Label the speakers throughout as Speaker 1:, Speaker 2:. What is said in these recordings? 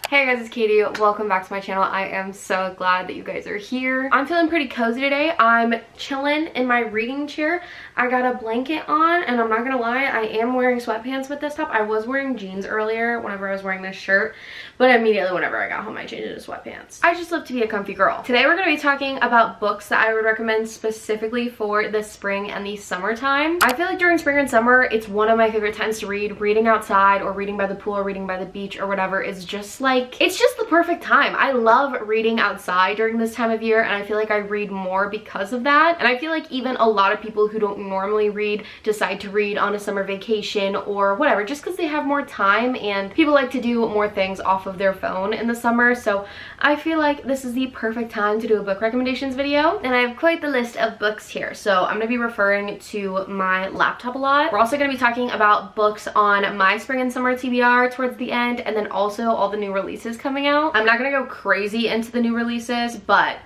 Speaker 1: Hey guys, it's Katie. Welcome back to my channel. I am so glad that you guys are here. I'm feeling pretty cozy today. I'm chilling in my reading chair. I got a blanket on, and I'm not gonna lie, I am wearing sweatpants with this top. I was wearing jeans earlier whenever I was wearing this shirt, but immediately whenever I got home, I changed it to sweatpants. I just love to be a comfy girl. Today we're gonna be talking about books that I would recommend specifically for the spring and the summertime. I feel like during spring and summer, it's one of my favorite times to read. Reading outside or reading by the pool or reading by the beach or whatever is just like, it's just the perfect time. I love reading outside during this time of year, and I feel like I read more because of that. And I feel like even a lot of people who don't normally read decide to read on a summer vacation or whatever, just because they have more time, and people like to do more things off of their phone in the summer. So I feel like this is the perfect time to do a book recommendations video, and I have quite the list of books here. So I'm gonna be referring to my laptop a lot. We're also gonna be talking about books on my spring and summer TBR towards the end, and then also all the new releases coming out. I'm not gonna go crazy into the new releases, but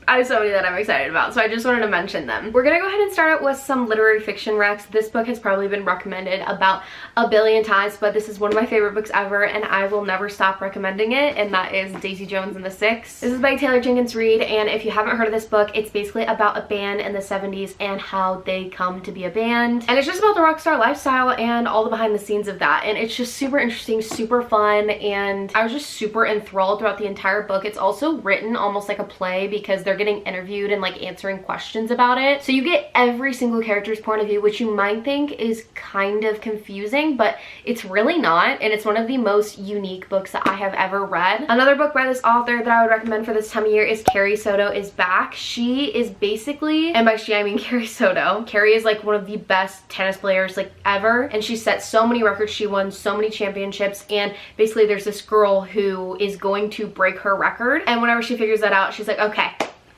Speaker 1: I have so many that I'm excited about, so I just wanted to mention them. We're gonna go ahead and start out with some literary fiction recs. This book has probably been recommended about a billion times, but this is one of my favorite books ever, and I will never stop recommending it, and that is Daisy Jones and the Six. This is by Taylor Jenkins Reid, and if you haven't heard of this book, it's basically about a band in the 70s and how they come to be a band. And it's just about the rock star lifestyle and all the behind the scenes of that, and it's just super interesting, super fun, and I was just super enthralled throughout the entire book. It's also written almost like a play because they're getting interviewed and like answering questions about it, so you get every single character's point of view, which you might think is kind of confusing, but it's really not, and it's one of the most unique books that I have ever read. Another book by this author that I would recommend for this time of year is Carrie Soto is Back. She is basically, and by she I mean Carrie Soto. Carrie is like one of the best tennis players like ever, and she set so many records. She won so many championships, and basically there's this girl who is going to break her record, and whenever she figures that out, she's like, okay,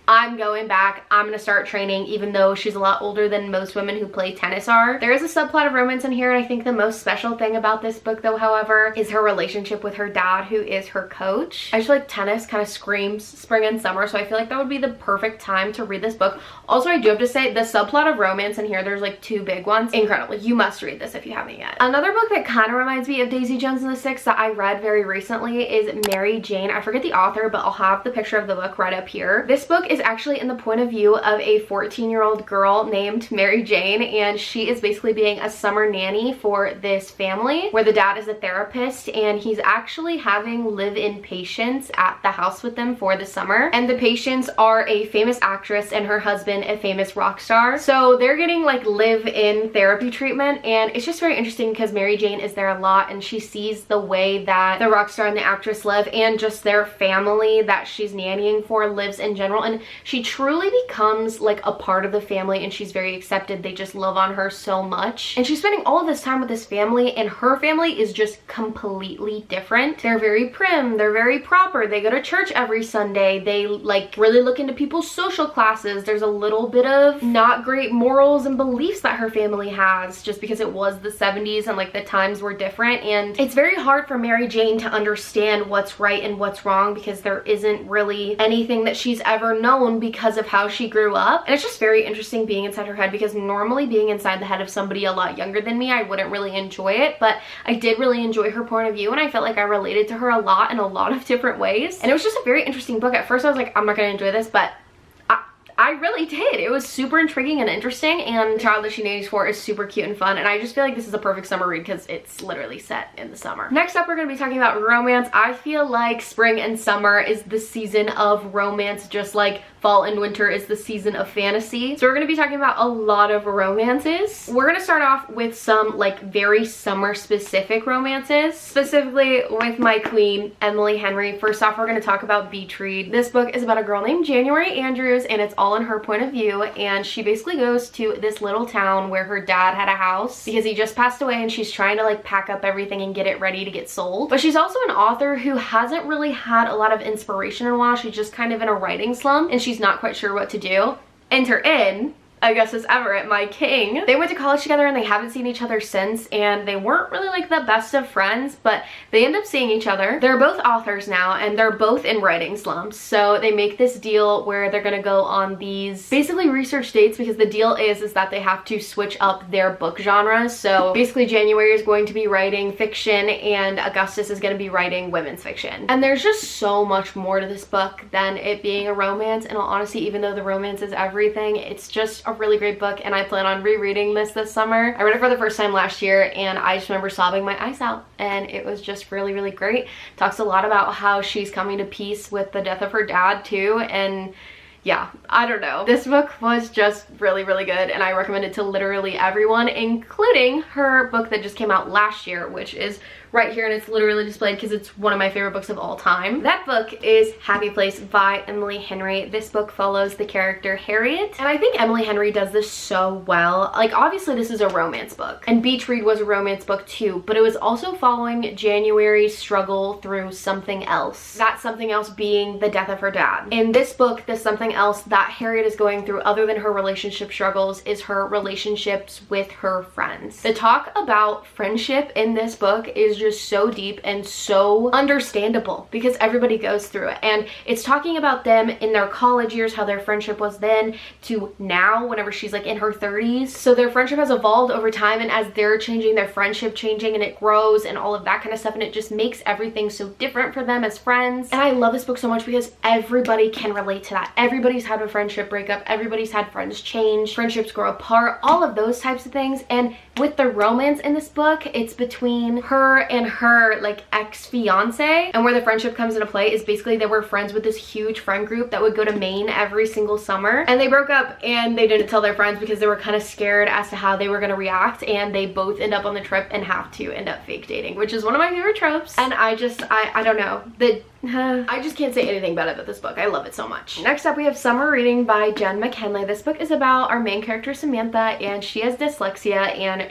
Speaker 1: I'm going back, I'm gonna start training, even though she's a lot older than most women who play tennis are. There is a subplot of romance in here, and I think the most special thing about this book though, however, is her relationship with her dad, who is her coach. I just feel like tennis kind of screams spring and summer, so I feel like that would be the perfect time to read this book. Also, I do have to say, the subplot of romance in here, there's like two big ones. Incredible. You must read this if you haven't yet. Another book that kind of reminds me of Daisy Jones and the Six that I read very recently is Mary Jane. I forget the author, but I'll have the picture of the book right up here. This book is actually in the point of view of a 14-year-old girl named Mary Jane, and she is basically being a summer nanny for this family where the dad is a therapist, and he's actually having live-in patients at the house with them for the summer, and the patients are a famous actress and her husband, a famous rock star. So they're getting like live-in therapy treatment, and it's just very interesting because Mary Jane is there a lot, and she sees the way that the rock star and the actress live, and just their family that she's nannying for lives in general, and she truly becomes like a part of the family, and she's very accepted. They just love on her so much, and she's spending all of this time with this family, and her family is just completely different. They're very prim, they're very proper, they go to church every Sunday, they like really look into people's social classes. There's a little bit of not great morals and beliefs that her family has, just because it was the 70s and like the times were different, and it's very hard for Mary Jane to understand what's right and what's wrong because there isn't really anything that she's ever known because of how she grew up. And it's just very interesting being inside her head, because normally being inside the head of somebody a lot younger than me, I wouldn't really enjoy it, but I did really enjoy her point of view, and I felt like I related to her a lot in a lot of different ways, and it was just a very interesting book. At first I was like, I'm not gonna enjoy this, but I really did. It was super intriguing and interesting, and the child that she nannies for is super cute and fun, and I just feel like this is a perfect summer read because it's literally set in the summer. Next up, we're going to be talking about romance. I feel like spring and summer is the season of romance, just like fall and winter is the season of fantasy. So we're going to be talking about a lot of romances. We're going to start off with some like very summer specific romances, specifically with my queen, Emily Henry. First off, we're going to talk about Beach Read. This book is about a girl named January Andrews, and it's all in her point of view, and she basically goes to this little town where her dad had a house because he just passed away, and she's trying to like pack up everything and get it ready to get sold. But she's also an author who hasn't really had a lot of inspiration in a while. She's just kind of in a writing slump, and she's not quite sure what to do. Enter in Augustus Everett, my king. They went to college together and they haven't seen each other since, and they weren't really like the best of friends, but they end up seeing each other. They're both authors now and they're both in writing slumps, so they make this deal where they're gonna go on these basically research dates, because the deal is that they have to switch up their book genres. So basically January is going to be writing fiction and Augustus is going to be writing women's fiction. And there's just so much more to this book than it being a romance. And honestly, even though the romance is everything, it's just a really great book, and I plan on rereading this summer. I read it for the first time last year and I just remember sobbing my eyes out, and it was just really great. Talks a lot about how she's coming to peace with the death of her dad too, and yeah, I don't know. This book was just really good, and I recommend it to literally everyone, including her book that just came out last year, which is right here, and it's literally displayed because it's one of my favorite books of all time. That book is Happy Place by Emily Henry. This book follows the character Harriet, and I think Emily Henry does this so well. Like, obviously this is a romance book, and Beach Read was a romance book too, but it was also following January's struggle through something else. That something else being the death of her dad. In this book, the something else that Harriet is going through, other than her relationship struggles, is her relationships with her friends. The talk about friendship in this book is just so deep and so understandable because everybody goes through it, and it's talking about them in their college years, how their friendship was then to now whenever she's like in her 30s. So their friendship has evolved over time, and as they're changing, their friendship changing, and it grows and all of that kind of stuff, and it just makes everything so different for them as friends. And I love this book so much because everybody can relate to that. Everybody's had a friendship breakup, everybody's had friends change, friendships grow apart, all of those types of things. And with the romance in this book, it's between her and her like ex-fiance, and where the friendship comes into play is basically they were friends with this huge friend group that would go to Maine every single summer, and they broke up and they didn't tell their friends because they were kind of scared as to how they were going to react, and they both end up on the trip and have to end up fake dating, which is one of my favorite tropes. And I don't know, I just can't say anything bad about this book. I love it so much. Next up, we have Summer Reading by Jen McKinley. This book is about our main character Samantha, and she has dyslexia and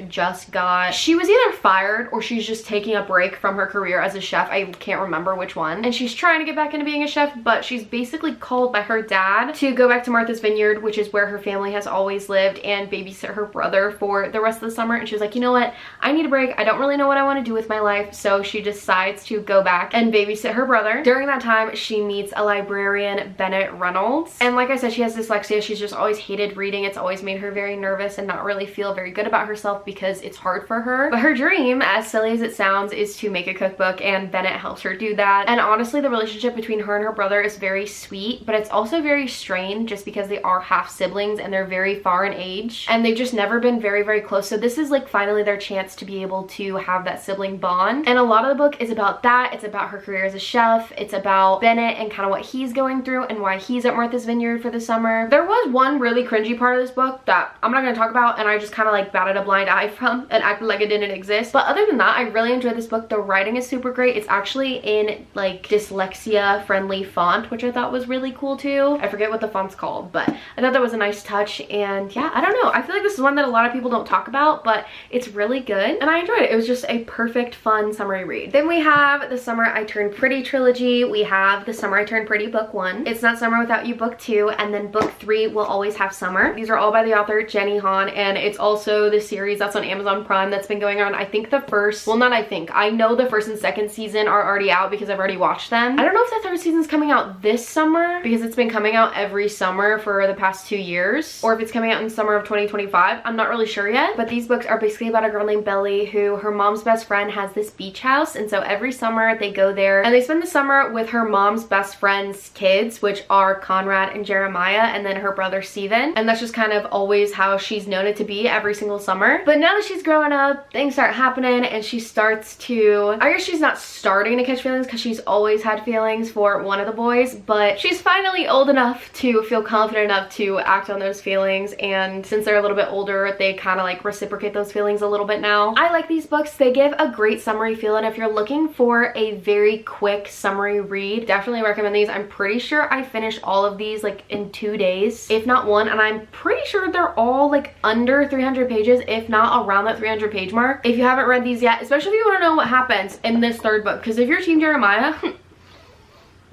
Speaker 1: she was either fired or she's just taking a break from her career as a chef. I can't remember which one. And she's trying to get back into being a chef, but she's basically called by her dad to go back to Martha's Vineyard, which is where her family has always lived, and babysit her brother for the rest of the summer. And she was like, you know what? I need a break. I don't really know what I want to do with my life. So she decides to go back and babysit her brother. During that time, she meets a librarian, Bennett Reynolds. And like I said, she has dyslexia. She's just always hated reading. It's always made her very nervous and not really feel very good about herself because it's hard for her. But her dream, as silly as it sounds, is to make a cookbook, and Bennett helps her do that. And honestly, the relationship between her and her brother is very sweet, but it's also very strained just because they are half siblings and they're very far in age, and they've just never been very close. So this is like finally their chance to be able to have that sibling bond. And a lot of the book is about that. It's about her career as a chef. It's about Bennett and kind of what he's going through and why he's at Martha's Vineyard for the summer. There was one really cringy part of this book that I'm not going to talk about, and I just kind of like batted a blind eye from and acted like it didn't exist. But other than that, I really enjoyed this book. The writing is super great. It's actually in like dyslexia friendly font, which I thought was really cool too. I forget what the font's called, but I thought that was a nice touch. And yeah, I don't know, I feel like this is one that a lot of people don't talk about, but it's really good and I enjoyed it. It was just a perfect fun summery read. Then we have the Summer I Turned Pretty trilogy. We have the Summer I Turned Pretty book 1. It's Not Summer Without You book 2, and then book 3 will always have summer. These are all by the author Jenny Han, and it's also the series that's on Amazon Prime that's been going on. I think the first, well, not I think, I know the first and second season are already out because I've already watched them. I don't know if the third season's coming out this summer because it's been coming out every summer for the past 2 years, or if it's coming out in summer of 2025. I'm not really sure yet, but these books are basically about a girl named Belly who, her mom's best friend has this beach house, and so every summer they go there and they spend the summer with her mom's best friend's kids, which are Conrad and Jeremiah, and then her brother Steven. And that's just kind of always how she's known it to be every single summer. But now that she's growing up, things start happening and she starts to, I guess she's not starting to catch feelings because she's always had feelings for one of the boys, but she's finally old enough to feel confident enough to act on those feelings. And since they're a little bit older, they kind of like reciprocate those feelings a little bit now. I like these books. They give a great summery feel, and if you're looking for a very quick summery read, definitely recommend these. I'm pretty sure I finished all of these like in 2 days, if not one, and I'm pretty sure they're all like under 300 pages, if not around that 300 page mark. If you haven't read these yet, especially if you want to know what happens in this third book, because if you're Team Jeremiah,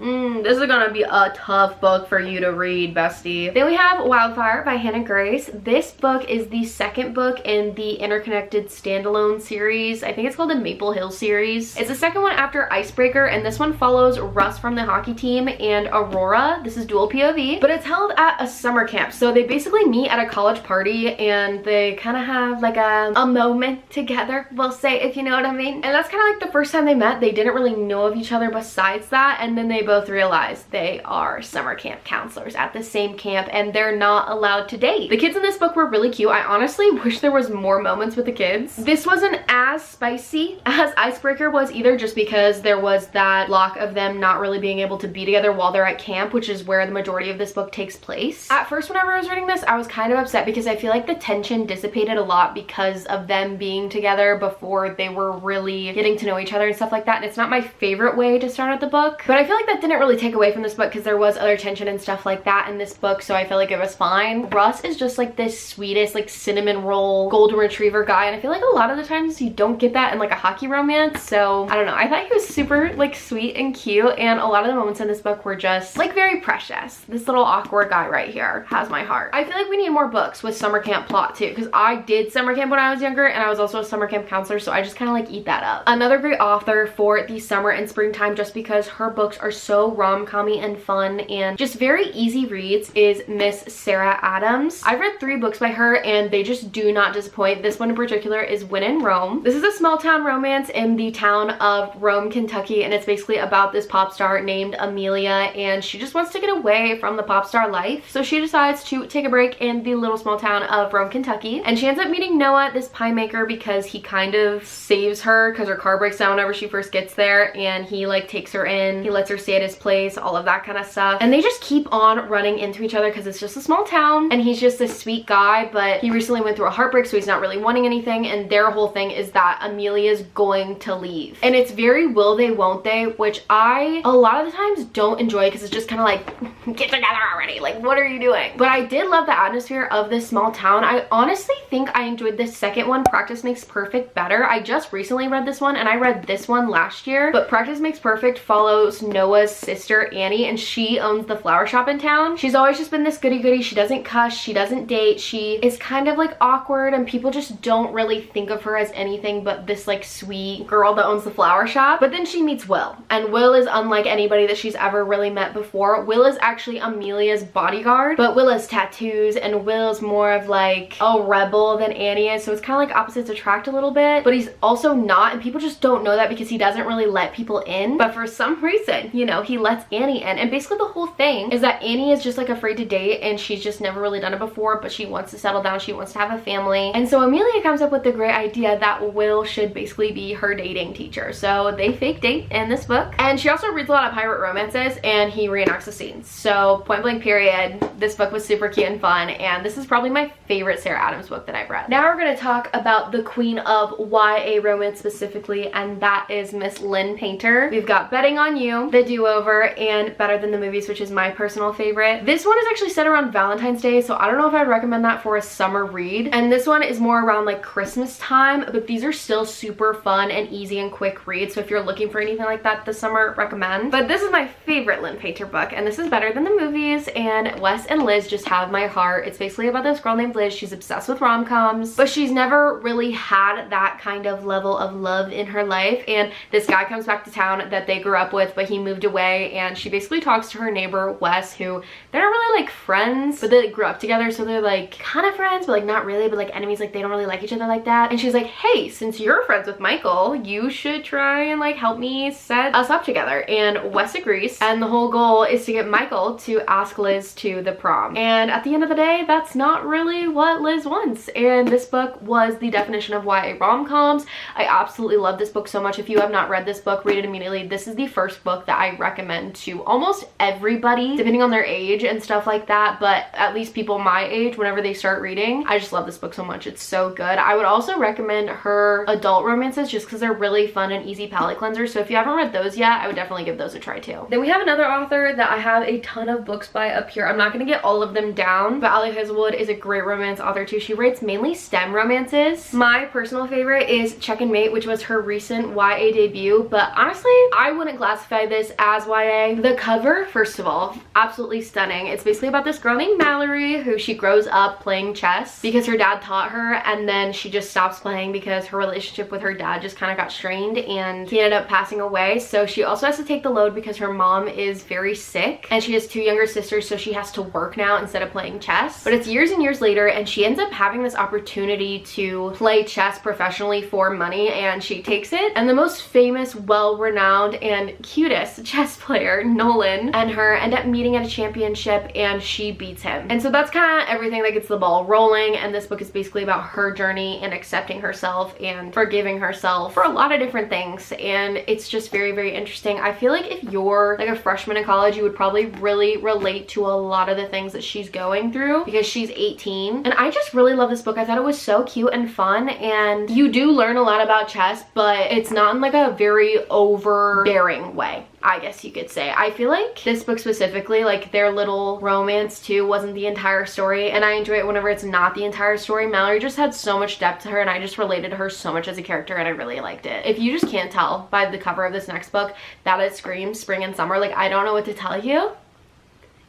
Speaker 1: This is gonna be a tough book for you to read, bestie. Then we have Wildfire by Hannah Grace. This book is the second book in the interconnected standalone series. I think it's called the Maple Hill series. It's the second one after Icebreaker, and this one follows Russ from the hockey team and Aurora. This is dual POV, but it's held at a summer camp. So they basically meet at a college party and they kind of have like a moment together, we'll say, if you know what I mean. And that's kind of like the first time they met. They didn't really know of each other besides that, and then they both realized they are summer camp counselors at the same camp and they're not allowed to date. The kids in this book were really cute. I honestly wish there was more moments with the kids. This wasn't as spicy as Icebreaker was either, just because there was that block of them not really being able to be together while they're at camp, which is where the majority of this book takes place. At first, whenever I was reading this, I was kind of upset because I feel like the tension dissipated a lot because of them being together before they were really getting to know each other and stuff like that. And it's not my favorite way to start out the book, but I feel like that didn't really take away from this book because there was other tension and stuff like that in this book, so I feel like it was fine. Russ is just like this sweetest, like cinnamon roll golden retriever guy, and I feel like a lot of the times you don't get that in like a hockey romance, so I don't know. I thought he was super like sweet and cute, and a lot of the moments in this book were just like very precious. This little awkward guy right here has my heart. I feel like we need more books with summer camp plot too, because I did summer camp when I was younger and I was also a summer camp counselor, so I just kind of like eat that up. Another great author for the summer and springtime, just because her books are so rom-com-y and fun and just very easy reads, is Miss Sarah Adams. I've read 3 books by her and they just do not disappoint. This one in particular is When in Rome. This is a small town romance in the town of Rome, Kentucky, and it's basically about this pop star named Amelia, and she just wants to get away from the pop star life, so she decides to take a break in the little small town of Rome, Kentucky, and she ends up meeting Noah, this pie maker, because he kind of saves her because her car breaks down whenever she first gets there, and he like takes her in, he lets her stay at his place, all of that kind of stuff, and they just keep on running into each other because it's just a small town and he's just a sweet guy, but he recently went through a heartbreak, so he's not really wanting anything, and their whole thing is that Amelia's going to leave, and it's very will they won't they, which I a lot of the times don't enjoy because it's just kind of like, get together already, like what are you doing? But I did love the atmosphere of this small town. I honestly think I enjoyed this second one, Practice Makes Perfect, better. I just recently read this one and I read this one last year, but Practice Makes Perfect follows Noah's sister Annie, and she owns the flower shop in town. She's always just been this goody-goody. She doesn't cuss, she doesn't date, she is kind of like awkward, and people just don't really think of her as anything but this like sweet girl that owns the flower shop. But then she meets Will, and Will is unlike anybody that she's ever really met before. Will is actually Amelia's bodyguard, but Will has tattoos and Will's more of like a rebel than Annie is, so it's kind of like opposites attract a little bit, but he's also not, and people just don't know that because he doesn't really let people in, but for some reason, you know, he lets Annie in. And basically the whole thing is that Annie is just like afraid to date, and she's just never really done it before, but she wants to settle down, she wants to have a family, and so Amelia comes up with the great idea that Will should basically be her dating teacher. So they fake date in this book, and she also reads a lot of pirate romances and he reenacts the scenes. So point blank period, this book was super cute and fun, and this is probably my favorite Sarah Adams book that I've read. Now we're going to talk about the queen of YA romance specifically, and that is Miss Lynn Painter. We've got Betting on You, The Do-Over, and Better Than the Movies, which is my personal favorite. This one is actually set around Valentine's Day, so I don't know if I'd recommend that for a summer read, and this one is more around like Christmas time, but these are still super fun and easy and quick reads, so if you're looking for anything like that this summer, recommend. But this is my favorite Lynn Painter book, and this is Better Than the Movies, and Wes and Liz just have my heart. It's basically about this girl named Liz. She's obsessed with rom-coms, but she's never really had that kind of level of love in her life, and this guy comes back to town that they grew up with, but he moved away, and she basically talks to her neighbor Wes, who they're not really like friends, but they grew up together, so they're like kind of friends, but like not really, but like enemies, like they don't really like each other like that. And she's like, hey, since you're friends with Michael, you should try and like help me set us up together. And Wes agrees, and the whole goal is to get Michael to ask Liz to the prom. And at the end of the day, that's not really what Liz wants, and this book was the definition of YA rom-coms. I absolutely love this book so much. If you have not read this book, read it immediately. This is the first book that I recommend to almost everybody, depending on their age and stuff like that, but at least people my age, whenever they start reading. I just love this book so much. It's so good. I would also recommend her adult romances just because they're really fun and easy palate cleansers, so if you haven't read those yet, I would definitely give those a try too. Then we have another author that I have a ton of books by up here. I'm not going to get all of them down, but Allie Hazelwood is a great romance author too. She writes mainly STEM romances. My personal favorite is Check and Mate, which was her recent YA debut, but honestly, I wouldn't classify this as YA. The cover, first of all, absolutely stunning. It's basically about this girl named Mallory who she grows up playing chess because her dad taught her, and then she just stops playing because her relationship with her dad just kind of got strained and he ended up passing away. So she also has to take the load because her mom is very sick and she has 2 younger sisters, so she has to work now instead of playing chess. But it's years and years later and she ends up having this opportunity to play chess professionally for money, and she takes it. And the most famous, well-renowned, and cutest chess player, Nolan, and her end up meeting at a championship and she beats him. And so that's kind of everything that gets the ball rolling, and this book is basically about her journey and accepting herself and forgiving herself for a lot of different things, and it's just very, very interesting. I feel like if you're like a freshman in college, you would probably really relate to a lot of the things that she's going through because she's 18. And I just really love this book. I thought it was so cute and fun, and you do learn a lot about chess, but it's not in like a very overbearing way, I guess you could say. I feel like this book specifically, like their little romance too, wasn't the entire story, and I enjoy it whenever it's not the entire story. Mallory just had so much depth to her and I just related to her so much as a character, and I really liked it. If you just can't tell by the cover of this next book that it screams spring and summer, like I don't know what to tell you.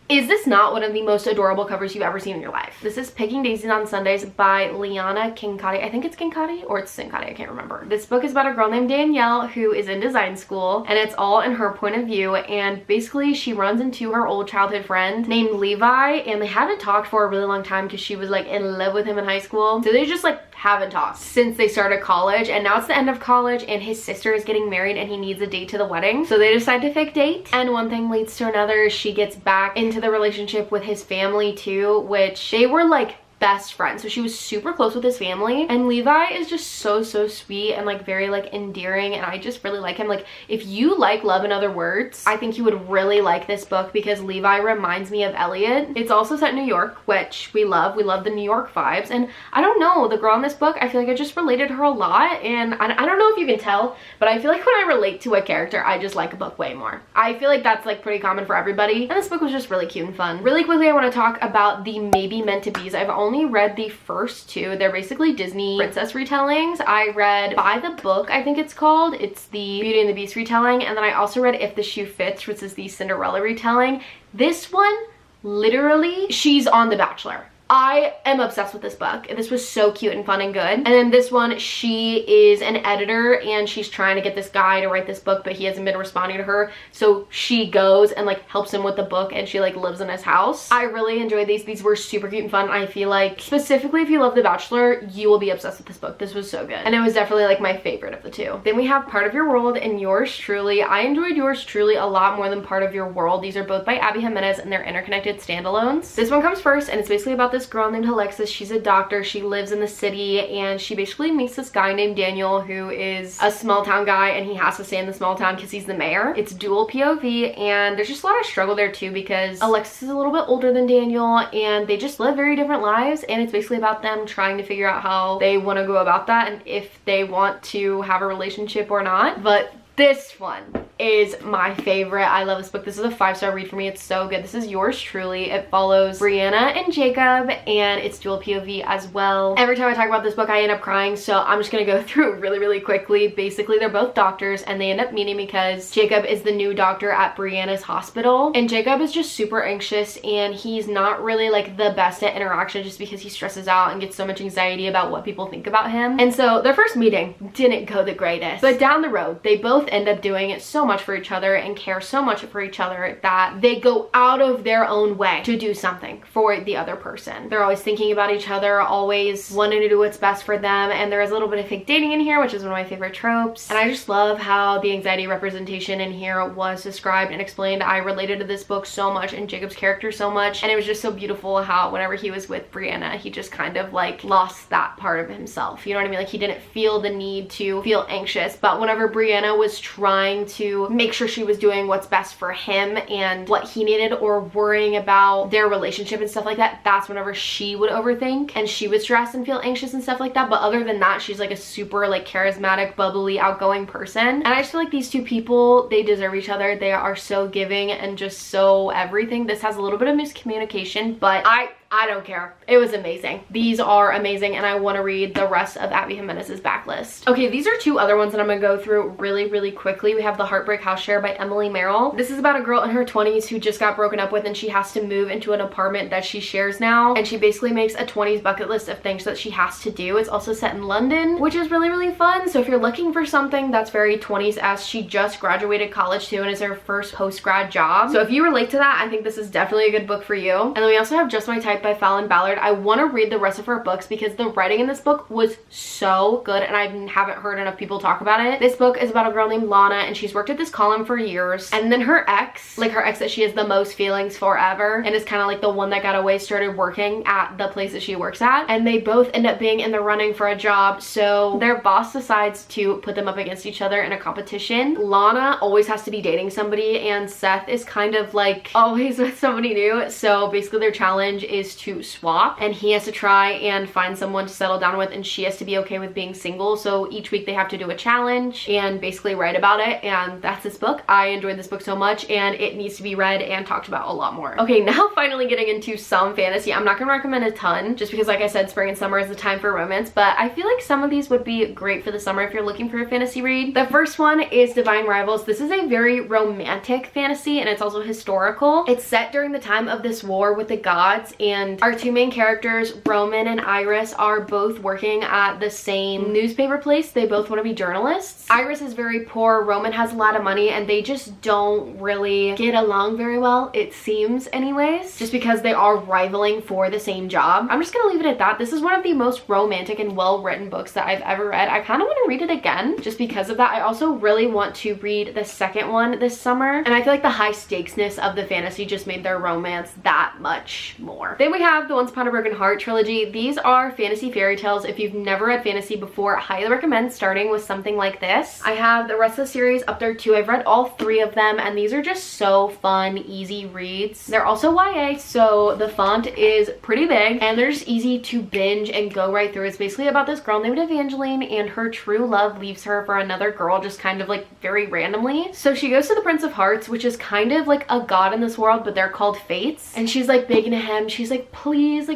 Speaker 1: Is this not one of the most adorable covers you've ever seen in your life? This is Picking Daisies on Sundays by Liana Kinkade. I think it's Kinkade or it's Sinkade, I can't remember. This book is about a girl named Danielle who is in design school, and it's all in her point of view, and basically she runs into her old childhood friend named Levi, and they haven't talked for a really long time because she was like in love with him in high school. So they just like haven't talked since they started college, and now it's the end of college and his sister is getting married and he needs a date to the wedding. So they decide to fake date, and one thing leads to another. She gets back into the relationship with his family too, which they were like best friend, so she was super close with his family, and Levi is just so sweet and like very like endearing, and I just really like him. Like if you like Love in Other Words, I think you would really like this book because Levi reminds me of Elliot. It's also set in New York, which we love the New York vibes, and I don't know, the girl in this book, I feel like I just related to her a lot, and I don't know if you can tell, but I feel like when I relate to a character, I just like a book way more. I feel like that's like pretty common for everybody, and this book was just really cute and fun. Really quickly, I want to talk about the Maybe Meant to Be's. I've only read the first 2. They're basically Disney princess retellings. I read By the Book, I think it's called. It's the Beauty and the Beast retelling, and then I also read If the Shoe Fits, which is the Cinderella retelling. This one, literally, she's on The Bachelor. I am obsessed with this book. This was so cute and fun and good. And then this one, she is an editor and she's trying to get this guy to write this book, but he hasn't been responding to her. So she goes and like helps him with the book, and she like lives in his house. I really enjoyed these. These were super cute and fun. I feel like specifically if you love The Bachelor, you will be obsessed with this book. This was so good. And it was definitely like my favorite of the 2. Then we have Part of Your World and Yours Truly. I enjoyed Yours Truly a lot more than Part of Your World. These are both by Abby Jimenez and they're interconnected standalones. This one comes first, and it's basically about this girl named Alexis. She's a doctor. She lives in the city, and she basically meets this guy named Daniel who is a small town guy, and he has to stay in the small town because he's the mayor. It's dual POV, and there's just a lot of struggle there too because Alexis is a little bit older than Daniel and they just live very different lives, and it's basically about them trying to figure out how they want to go about that and if they want to have a relationship or not. But this one is my favorite. I love this book. This is a 5-star read for me. It's so good. This is Yours Truly. It follows Brianna and Jacob, and it's dual POV as well. Every time I talk about this book, I end up crying, so I'm just gonna go through it really quickly. Basically, they're both doctors, and they end up meeting because Jacob is the new doctor at Brianna's hospital, and Jacob is just super anxious, and he's not really like the best at interaction just because he stresses out and gets so much anxiety about what people think about him. And so their first meeting didn't go the greatest, but down the road, they both end up doing it so much for each other and care so much for each other that they go out of their own way to do something for the other person. They're always thinking about each other, always wanting to do what's best for them, and there is a little bit of fake dating in here, which is one of my favorite tropes. And I just love how the anxiety representation in here was described and explained. I related to this book so much and Jacob's character so much, and it was just so beautiful how whenever he was with Brianna, he just kind of like lost that part of himself. You know what I mean? Like he didn't feel the need to feel anxious, but whenever Brianna was trying to make sure she was doing what's best for him and what he needed, or worrying about their relationship and stuff like that, that's whenever she would overthink and she would stress and feel anxious and stuff like that. But other than that, she's like a super like charismatic, bubbly, outgoing person. And I just feel like these two people, they deserve each other. They are so giving and just so everything. This has a little bit of miscommunication, but I don't care. It was amazing. These are amazing, and I want to read the rest of Abby Jimenez's backlist. Okay, these are two other ones that I'm gonna go through really quickly. We have The Heartbreak House Share by Emily Merrill. This is about a girl in her 20s who just got broken up with, and she has to move into an apartment that she shares now, and she basically makes a 20s bucket list of things that she has to do. It's also set in London, which is really fun. So if you're looking for something that's very 20s, as she just graduated college too and is her first post-grad job, so if you relate to that, I think this is definitely a good book for you. And then we also have Just My Type by Fallon Ballard. I want to read the rest of her books because the writing in this book was so good, and I haven't heard enough people talk about it. This book is about a girl named Lana, and she's worked at this column for years, and then her ex, like her ex that she has the most feelings for ever, and is kind of like the one that got away, started working at the place that she works at, and they both end up being in the running for a job. So their boss decides to put them up against each other in a competition. Lana always has to be dating somebody, and Seth is kind of like always with somebody new. So basically their challenge is to swap, and he has to try and find someone to settle down with, and she has to be okay with being single. So each week they have to do a challenge and basically write about it, and that's this book. I enjoyed this book so much, and it needs to be read and talked about a lot more. Okay, now finally getting into some fantasy. I'm not gonna recommend a ton just because, like I said, spring and summer is the time for romance, but I feel like some of these would be great for the summer if you're looking for a fantasy read. The first one is Divine Rivals. This is a very romantic fantasy, and it's also historical. It's set during the time of this war with the gods, and our two main characters, Roman and Iris, are both working at the same newspaper place. They both want to be journalists. Iris is very poor, Roman has a lot of money, and they just don't really get along very well, it seems anyways, just because they are rivaling for the same job. I'm just gonna leave it at that. This is one of the most romantic and well-written books that I've ever read. I kind of want to read it again just because of that. I also really want to read the second one this summer, and I feel like the high stakesness of the fantasy just made their romance that much more. Then we have the Once Upon a Broken Heart trilogy. These are fantasy fairy tales. If you've never read fantasy before, I highly recommend starting with something like this. I have the rest of the series up there too. I've read all three of them, and these are just so fun, easy reads. They're also YA, so the font is pretty big, and they're just easy to binge and go right through. It's basically about this girl named Evangeline, and her true love leaves her for another girl just kind of like very randomly. So she goes to the Prince of Hearts, which is kind of like a god in this world, but they're called fates, and she's like begging him. She's like, please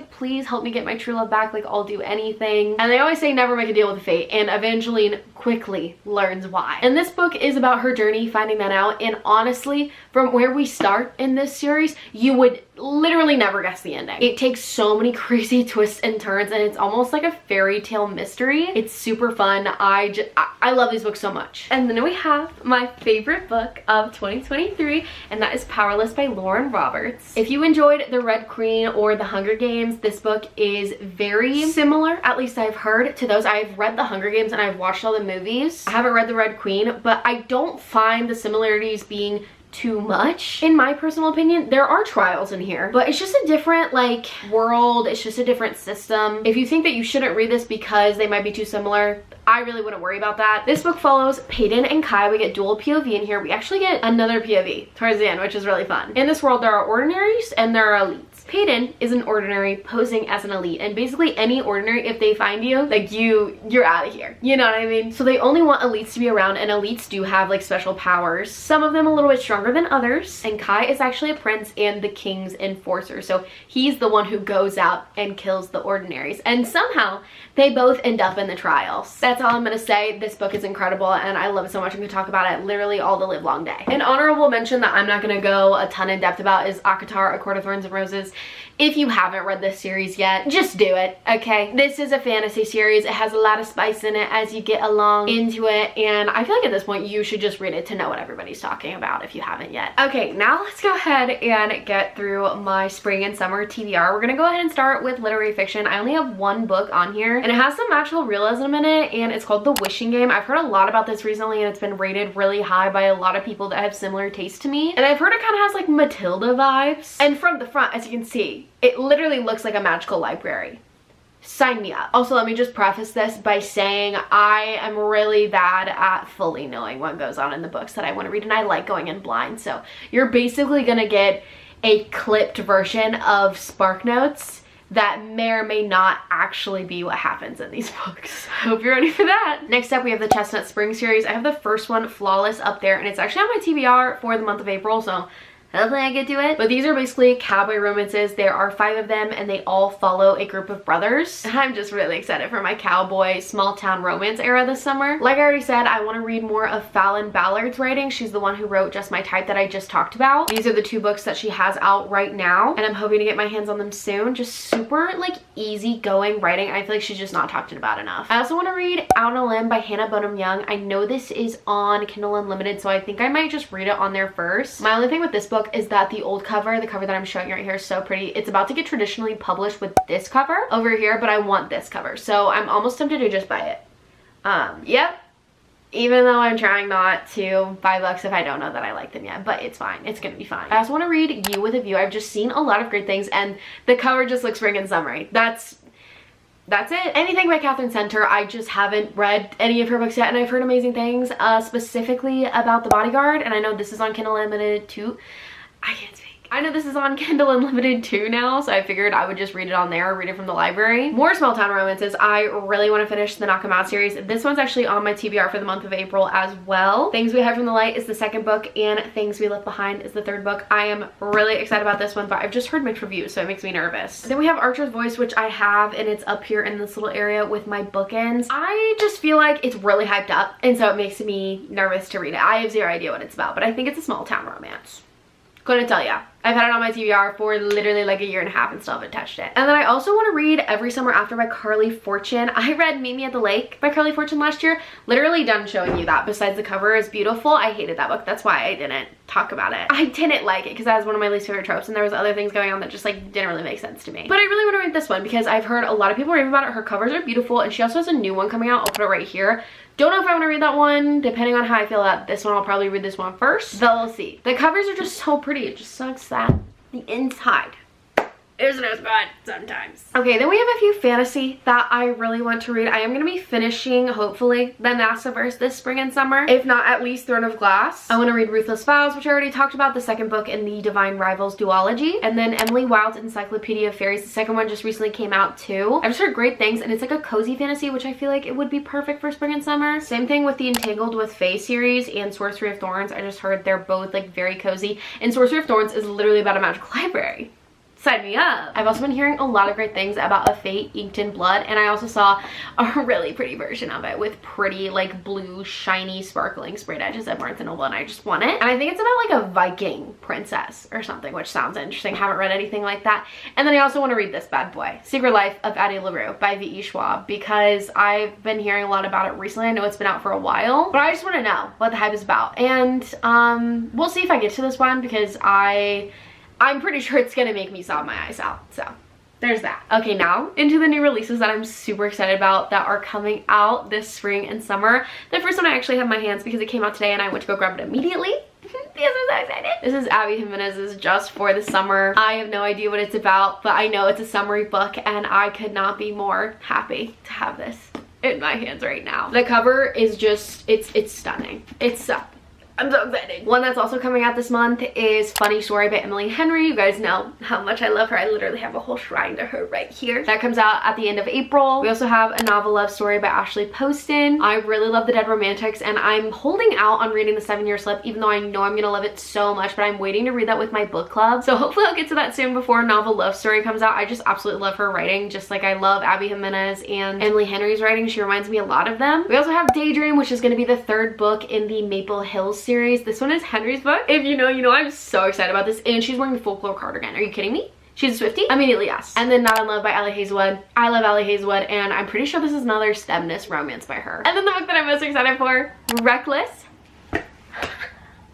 Speaker 1: help me get my true love back, like I'll do anything. And they always say never make a deal with fate, and Evangeline quickly learns why. And this book is about her journey finding that out, and honestly, from where we start in this series, you would literally never guess the ending. It takes so many crazy twists and turns, and it's almost like a fairy tale mystery. It's super fun. I love these books so much. And then we have my favorite book of 2023, and that is Powerless by Lauren Roberts. If you enjoyed The Red Queen or The Hunger Games, this book is very similar, at least I've heard, to those. I've read The Hunger Games and I've watched all the movies. I haven't read The Red Queen, but I don't find the similarities being too much. In my personal opinion, there are trials in here, but it's just a different like world. It's just a different system. If you think that you shouldn't read this because they might be too similar, I really wouldn't worry about that. This book follows Peyton and Kai. We get dual POV in here. We actually get another POV towards the end, which is really fun. In this world, there are ordinaries and there are elites. Peyton is an ordinary posing as an elite, and basically any ordinary, if they find you, like you're out of here. You know what I mean? So they only want elites to be around, and elites do have like special powers. Some of them a little bit stronger than others, and Kai is actually a prince and the king's enforcer. So he's the one who goes out and kills the ordinaries, and somehow they both end up in the trials. That's all I'm gonna say. This book is incredible, and I love it so much. I'm gonna talk about it literally all the live long day. An honorable mention that I'm not gonna go a ton in depth about is ACOTAR, A Court of Thorns and Roses. If you haven't read this series yet, just do it, okay? This is a fantasy series. It has a lot of spice in it as you get along into it, and I feel like at this point you should just read it to know what everybody's talking about if you haven't yet. Okay, now let's go ahead and get through my spring and summer TBR. We're gonna go ahead and start with literary fiction. I only have one book on here, and it has some magical realism in it, and it's called The Wishing Game. I've heard a lot about this recently, and it's been rated really high by a lot of people that have similar taste to me, and I've heard it kind of has like Matilda vibes. And from the front, as you can see, it literally looks like a magical library. Sign me up. Also, let me just preface this by saying I am really bad at fully knowing what goes on in the books that I want to read, and I like going in blind. So you're basically gonna get a clipped version of Spark Notes that may or may not actually be what happens in these books. I hope you're ready for that. Next up, we have the Chestnut Spring series. I have the first one, Flawless, up there, and it's actually on my TBR for the month of April, so Hopefully I get to it. But these are basically cowboy romances. There are 5 of them and they all follow a group of brothers. And I'm just really excited for my cowboy small town romance era this summer. Like I already said, I want to read more of Fallon Ballard's writing. She's the one who wrote Just My Type that I just talked about. These are the 2 books that she has out right now and I'm hoping to get my hands on them soon. Just super like easygoing writing. I feel like she's just not talked about enough. I also want to read Out on a Limb by Hannah Bonham Young. I know this is on Kindle Unlimited, so I think I might just read it on there first. My only thing with this book is that the old cover, the cover that I'm showing you right here, is so pretty. It's about to get traditionally published with this cover over here, but I want this cover, so I'm almost tempted to just buy it. Yep. Even though I'm trying not to, $5 if I don't know that I like them yet, but it's fine. It's gonna be fine. I also want to read You with a View. I've just seen a lot of great things and the cover just looks spring and summery. That's it. Anything by Catherine Center. I just haven't read any of her books yet and I've heard amazing things, specifically about The Bodyguard, and I know this is on Kindle Unlimited too. I can't speak. I know this is on Kindle Unlimited too now, so I figured I would just read it on there, read it from the library. More small town romances. I really want to finish the Knock 'Em Out series. This one's actually on my TBR for the month of April as well. Things We Hide from the Light is the 2nd book and Things We Left Behind is the 3rd book. I am really excited about this one, but I've just heard mixed reviews, so it makes me nervous. Then we have Archer's Voice, which I have, and it's up here in this little area with my bookends. I just feel like it's really hyped up, and so it makes me nervous to read it. I have zero idea what it's about, but I think it's a small town romance. Couldn't tell ya. I've had it on my TBR for literally like a year and a half and still haven't touched it. And then I also want to read Every Summer After by Carly Fortune. I read Meet Me at the Lake by Carly Fortune last year. Literally done showing you that. Besides the cover is beautiful. I hated that book. That's why I didn't talk about it. I didn't like it because that was one of my least favorite tropes and there was other things going on that just like didn't really make sense to me. But I really want to read this one because I've heard a lot of people rave about it. Her covers are beautiful and she also has a new one coming out. I'll put it right here. Don't know if I want to read that one. Depending on how I feel about this one, I'll probably read this one first. But we'll see. The covers are just so pretty. It just sucks that the inside isn't as good sometimes. Okay, then we have a few fantasy that I really want to read. I am going to be finishing, hopefully, the Massiverse this spring and summer. If not, at least Throne of Glass. I want to read Ruthless Vows, which I already talked about, the 2nd book in the Divine Rivals duology. And then Emily Wilde's Encyclopedia of Fairies. The 2nd one just recently came out too. I've just heard great things and it's like a cozy fantasy, which I feel like it would be perfect for spring and summer. Same thing with the Entangled with Fae series and Sorcery of Thorns. I just heard they're both like very cozy. And Sorcery of Thorns is literally about a magical library. Sign me up. I've also been hearing a lot of great things about A Fate Inked in Blood, and I also saw a really pretty version of it with pretty like blue shiny sparkling sprayed edges at Barnes & Noble, and I just want it. And I think it's about like a Viking princess or something, which sounds interesting. Haven't read anything like that. And then I also want to read this bad boy, Secret Life of Addie LaRue by V.E. Schwab, because I've been hearing a lot about it recently. I know it's been out for a while, but I just want to know what the hype is about. And we'll see if I get to this one because I'm pretty sure it's gonna make me sob my eyes out, so there's that. Okay, now into the new releases that I'm super excited about that are coming out this spring and summer. The first one I actually have in my hands because it came out today and I went to go grab it immediately. Because I'm so excited. This is Abby Jimenez's Just for the Summer. I have no idea what it's about, but I know it's a summery book and I could not be more happy to have this in my hands right now. The cover is just, it's stunning. I'm so excited. One that's also coming out this month is Funny Story by Emily Henry. You guys know how much I love her. I literally have a whole shrine to her right here. That comes out at the end of April. We also have A Novel Love Story by Ashley Poston. I really love The Dead Romantics and I'm holding out on reading The 7-Year Slip, even though I know I'm gonna love it so much, but I'm waiting to read that with my book club. So hopefully I'll get to that soon before A Novel Love Story comes out. I just absolutely love her writing, just like I love Abby Jimenez and Emily Henry's writing. She reminds me a lot of them. We also have Daydream, which is gonna be the 3rd book in the Maple Hills series. This one is Henry's book. If you know, you know. I'm so excited about this. And she's wearing a folklore cardigan. Are you kidding me? She's a Swiftie? Immediately yes. And then Not in Love by Allie Hazelwood. I love Allie Hazelwood and I'm pretty sure this is another STEMness romance by her. And then the book that I'm most excited for, Reckless. Guys,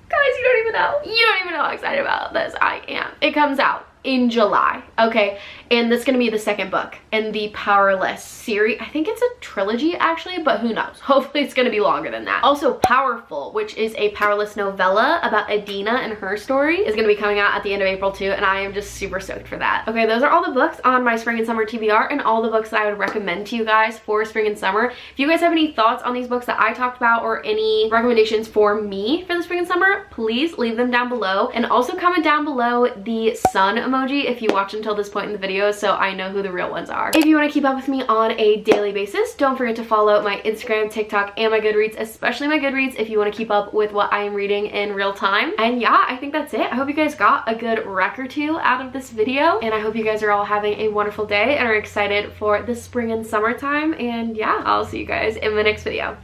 Speaker 1: you don't even know. You don't even know how excited about this I am. It comes out in July, okay? And this is gonna be the 2nd book in the Powerless series. I think it's a trilogy actually, but who knows? Hopefully it's gonna be longer than that. Also Powerful, which is a Powerless novella about Adina and her story, is gonna be coming out at the end of April too, and I am just super stoked for that. Okay, those are all the books on my spring and summer TBR and all the books that I would recommend to you guys for spring and summer. If you guys have any thoughts on these books that I talked about or any recommendations for me for the spring and summer, please leave them down below. And also comment down below the sun emoji if you watch until this point in the video, so I know who the real ones are. If you want to keep up with me on a daily basis, don't forget to follow my Instagram, TikTok, and my Goodreads, especially my Goodreads if you want to keep up with what I am reading in real time. And yeah, I think that's it. I hope you guys got a good rec or two out of this video, and I hope you guys are all having a wonderful day and are excited for the spring and summertime. And yeah, I'll see you guys in the next video.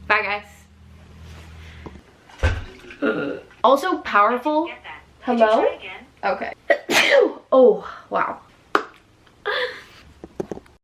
Speaker 1: Bye guys. Also powerful. Hello? Okay. Oh, wow.